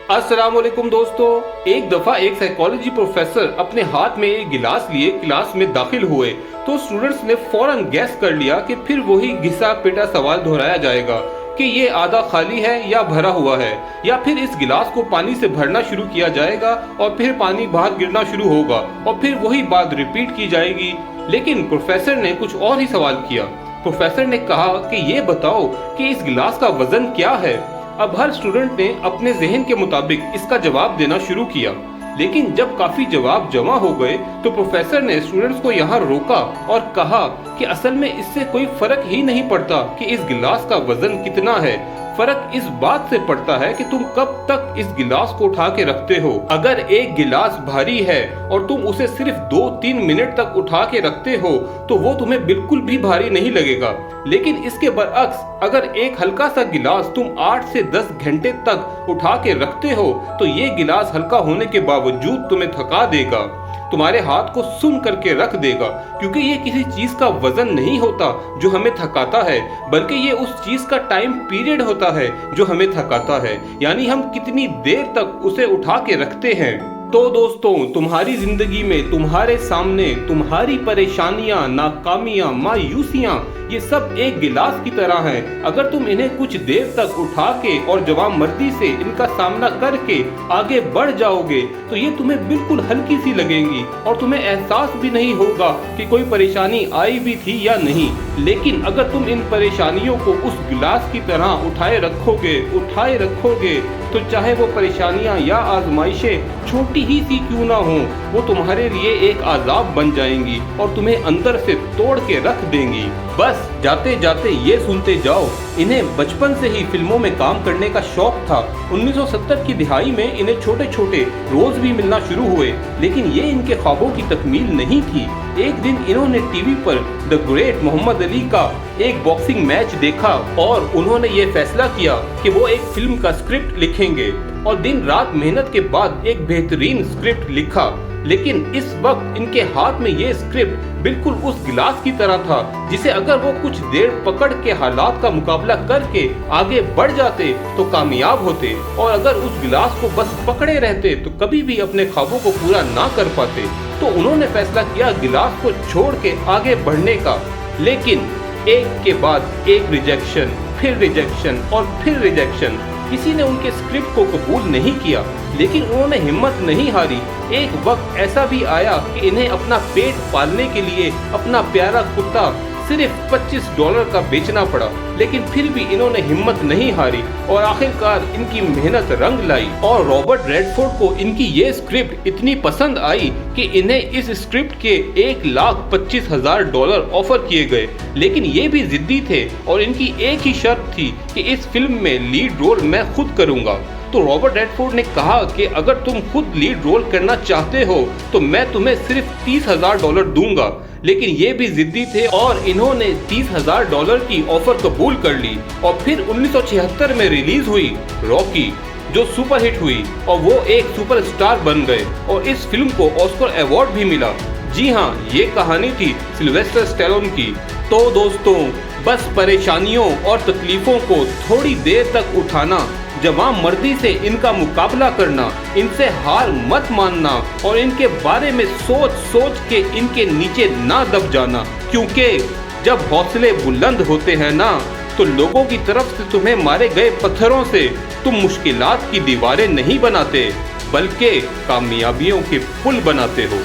अस्सलामुअलैकुम दोस्तों। एक दफा एक साइकोलॉजी प्रोफेसर अपने हाथ में एक गिलास लिए क्लास में दाखिल हुए तो स्टूडेंट्स ने फौरन गैस कर लिया कि फिर वही घिसा पिटा सवाल दोहराया जाएगा कि ये आधा खाली है या भरा हुआ है, या फिर इस गिलास को पानी से भरना शुरू किया जाएगा और फिर पानी बाहर गिरना शुरू होगा और फिर वही बात रिपीट की जाएगी। लेकिन प्रोफेसर ने कुछ और ही सवाल किया। प्रोफेसर ने कहा कि ये बताओ कि इस गिलास का वजन क्या है। अब हर स्टूडेंट ने अपने जहन के मुताबिक इसका जवाब देना शुरू किया, लेकिन जब काफी जवाब जमा हो गए तो प्रोफेसर ने स्टूडेंट्स को यहाँ रोका और कहा कि असल में इससे कोई फर्क ही नहीं पड़ता कि इस गिलास का वजन कितना है। फर्क इस बात से पड़ता है कि तुम कब तक इस गिलास को उठा के रखते हो। अगर एक गिलास भारी है और तुम उसे सिर्फ 2-3 मिनट तक उठा के रखते हो तो वो तुम्हें बिल्कुल भी भारी नहीं लगेगा। लेकिन इसके बरअक्स अगर एक हल्का सा गिलास तुम 8 से 10 घंटे तक उठा के रखते हो तो ये गिलास हल्का होने के बावजूद तुम्हें थका देगा, तुम्हारे हाथ को सुन करके रख देगा, क्योंकि ये किसी चीज का वजन नहीं होता जो हमें थकाता है, बल्कि ये उस चीज का टाइम पीरियड होता है जो हमें थकाता है, यानी हम कितनी देर तक उसे उठा के रखते हैं। तो दोस्तों, तुम्हारी जिंदगी में तुम्हारे सामने तुम्हारी परेशानियां, नाकामियां, मायूसियां ये सब एक गिलास की तरह हैं। अगर तुम इन्हें कुछ देर तक उठा के और जवाबमर्दी से इनका सामना करके आगे बढ़ जाओगे तो ये तुम्हें बिल्कुल हल्की सी लगेंगी और तुम्हें एहसास भी नहीं होगा कि कोई परेशानी आई भी थी या नहीं। लेकिन अगर तुम इन परेशानियों को उस गिलास की तरह उठाए रखोगे तो चाहे वो परेशानियां या आजमाइशें छोटी ही सी क्यों ना हो, वो तुम्हारे लिए एक आज़ाब बन जाएंगी और तुम्हें अंदर से तोड़ के रख देंगी। बस जाते जाते ये सुनते जाओ, इन्हें बचपन से ही फिल्मों में काम करने का शौक था। 1970 की दिहाई में इन्हें छोटे छोटे रोल्स भी मिलना शुरू हुए, लेकिन ये इनके ख्वाबों की तकमील नहीं थी। एक दिन इन्होंने टीवी पर द ग्रेट मोहम्मद अली का एक बॉक्सिंग मैच देखा और उन्होंने ये फैसला किया कि वो एक फिल्म का स्क्रिप्ट लिखेंगे और दिन रात मेहनत के बाद एक बेहतरीन स्क्रिप्ट लिखा। लेकिन इस वक्त इनके हाथ में ये स्क्रिप्ट बिल्कुल उस गिलास की तरह था जिसे अगर वो कुछ देर पकड़ के हालात का मुकाबला करके आगे बढ़ जाते तो कामयाब होते, और अगर उस गिलास को बस पकड़े रहते तो कभी भी अपने ख्वाबों को पूरा ना कर पाते। तो उन्होंने फैसला किया गिलास को छोड़ के आगे बढ़ने का। लेकिन एक के बाद एक रिजेक्शन, फिर रिजेक्शन और फिर रिजेक्शन। किसी ने उनके स्क्रिप्ट को कबूल नहीं किया, लेकिन उन्होंने हिम्मत नहीं हारी। एक वक्त ऐसा भी आया कि इन्हें अपना पेट पालने के लिए अपना प्यारा कुत्ता सिर्फ $25 का बेचना पड़ा, लेकिन फिर भी इन्होंने हिम्मत नहीं हारी और आखिरकार इनकी मेहनत रंग लाई और रॉबर्ट रेडफोर्ड को इनकी ये स्क्रिप्ट इतनी पसंद आई कि इन्हें इस स्क्रिप्ट के $1,25,000 ऑफर किए गए। लेकिन ये भी जिद्दी थे और इनकी एक ही शर्त थी कि इस फिल्म में लीड रोल मैं खुद करूंगा। तो रॉबर्ट रेडफोर्ड ने कहा कि अगर तुम खुद लीड रोल करना चाहते हो तो मैं तुम्हें सिर्फ $30,000 दूंगा। लेकिन ये भी जिद्दी थे और इन्होंने $30,000 की ऑफर कबूल कर ली। और फिर 1976 में रिलीज हुई रॉकी, जो सुपरहिट हुई और वो एक सुपरस्टार बन गए और इस फिल्म को ऑस्कर अवार्ड भी मिला। जी हाँ, ये कहानी थी सिल्वेस्टर स्टैलोन की। तो दोस्तों, बस परेशानियों और तकलीफों को थोड़ी देर तक उठाना, जवाबमर्दी से इनका मुकाबला करना, इनसे हार मत मानना और इनके बारे में सोच सोच के इनके नीचे ना दब जाना, क्योंकि जब हौसले बुलंद होते हैं ना तो लोगों की तरफ से तुम्हें मारे गए पत्थरों से तुम मुश्किलात की दीवारें नहीं बनाते, बल्कि कामयाबियों के पुल बनाते हो।